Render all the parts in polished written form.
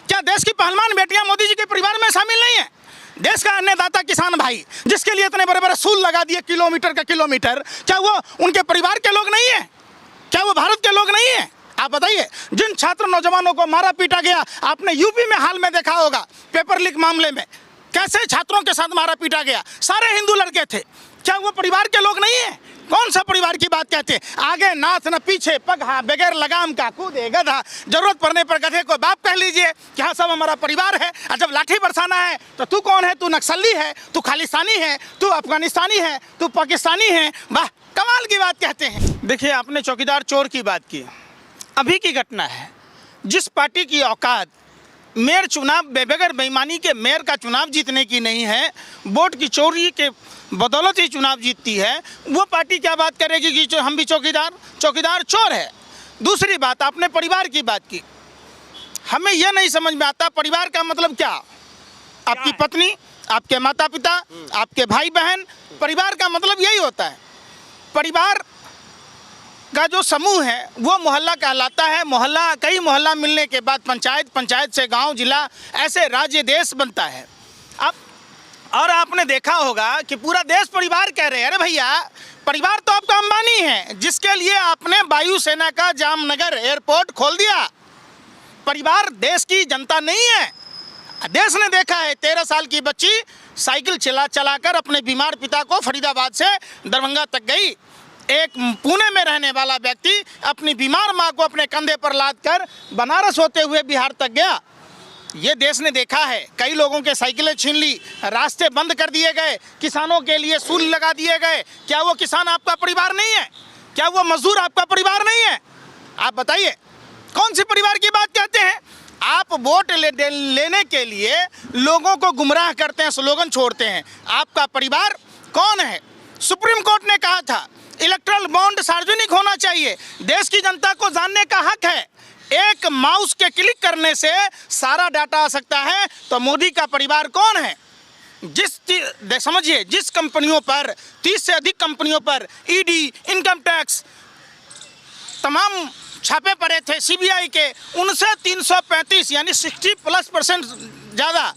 क्या देश की पहलवान बेटियां मोदी जी के परिवार में शामिल नहीं है? देश का अन्नदाता किसान भाई जिसके लिए इतने बड़े बड़े सूल लगा दिए किलोमीटर का किलोमीटर, क्या वो उनके परिवार के लोग नहीं है? क्या वो भारत के लोग नहीं है? आप बताइए, जिन छात्र नौजवानों को मारा पीटा गया, आपने यूपी में हाल में देखा होगा पेपर लीक मामले में कैसे छात्रों के साथ मारा पीटा गया, सारे हिंदू लड़के थे। क्या वो परिवार के लोग नहीं है? कौन सा परिवार की बात कहते हैं? आगे नाथ न पीछे पगहा, बगैर लगाम का कूदे गधा, जरूरत पड़ने पर गधे को बाप कह लीजिए कि हाँ सब हमारा परिवार है। और जब लाठी बरसाना है तो तू कौन है? तू नक्सली है, तू खालिस्तानी है, तू अफगानिस्तानी है, तू पाकिस्तानी है। वाह, कमाल की बात कहते हैं। देखिए, आपने चौकीदार चोर की बात की, अभी की घटना है। जिस पार्टी की औकात मेयर चुनाव बगैर बेईमानी के मेयर का चुनाव जीतने की नहीं है, वोट की चोरी के बदौलत ही चुनाव जीतती है, वो पार्टी क्या बात करेगी कि हम भी चौकीदार चोर है। दूसरी बात, आपने परिवार की बात की, हमें यह नहीं समझ में आता परिवार का मतलब क्या? आपकी पत्नी, आपके माता पिता, आपके भाई बहन, परिवार का मतलब यही होता है। परिवार का जो समूह है वो मोहल्ला कहलाता है। मोहल्ला, कई मोहल्ला मिलने के बाद पंचायत, पंचायत से गांव, जिला, ऐसे राज्य, देश बनता है। और आपने देखा होगा कि पूरा देश परिवार कह रहे हैं। अरे भैया, परिवार तो आपका अंबानी है जिसके लिए आपने वायुसेना का जामनगर एयरपोर्ट खोल दिया। परिवार देश की जनता नहीं है। देश ने देखा है 13 साल की बच्ची साइकिल चलाकर अपने बीमार पिता को फरीदाबाद से दरभंगा तक गई। एक पुणे में रहने वाला व्यक्ति अपनी बीमार मां को अपने कंधे पर लादकर बनारस होते हुए बिहार तक गया। ये देश ने देखा है। कई लोगों के साइकिलें छीन ली, रास्ते बंद कर दिए गए, किसानों के लिए सूल लगा दिए गए। क्या वो किसान आपका परिवार नहीं है? क्या वो मजदूर आपका परिवार नहीं है? आप बताइए, कौन सी परिवार की बात कहते हैं? आप वोट लेने के लिए लोगों को गुमराह करते हैं, स्लोगन छोड़ते हैं। आपका परिवार कौन है? सुप्रीम कोर्ट ने कहा था इलेक्ट्रल बॉन्ड सार्वजनिक होना चाहिए। देश की जनता को जानने का हक है। एक माउस के क्लिक करने से सारा डाटा आ सकता है। तो मोदी का परिवार कौन है? समझिए, जिस कंपनियों पर 30 से अधिक कंपनियों पर ईडी, इनकम टैक्स तमाम छापे पड़े थे सीबीआई के, उनसे 335 यानी 60+ % ज़्यादा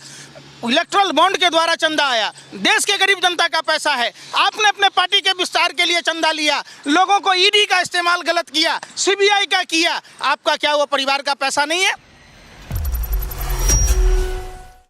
इलेक्ट्रल बॉन्ड के द्वारा चंदा आया। देश के गरीब जनता का पैसा है। आपने अपने पार्टी के विस्तार के लिए चंदा लिया, लोगों को ईडी का इस्तेमाल गलत किया, सीबीआई का किया। आपका क्या वो परिवार का पैसा नहीं है?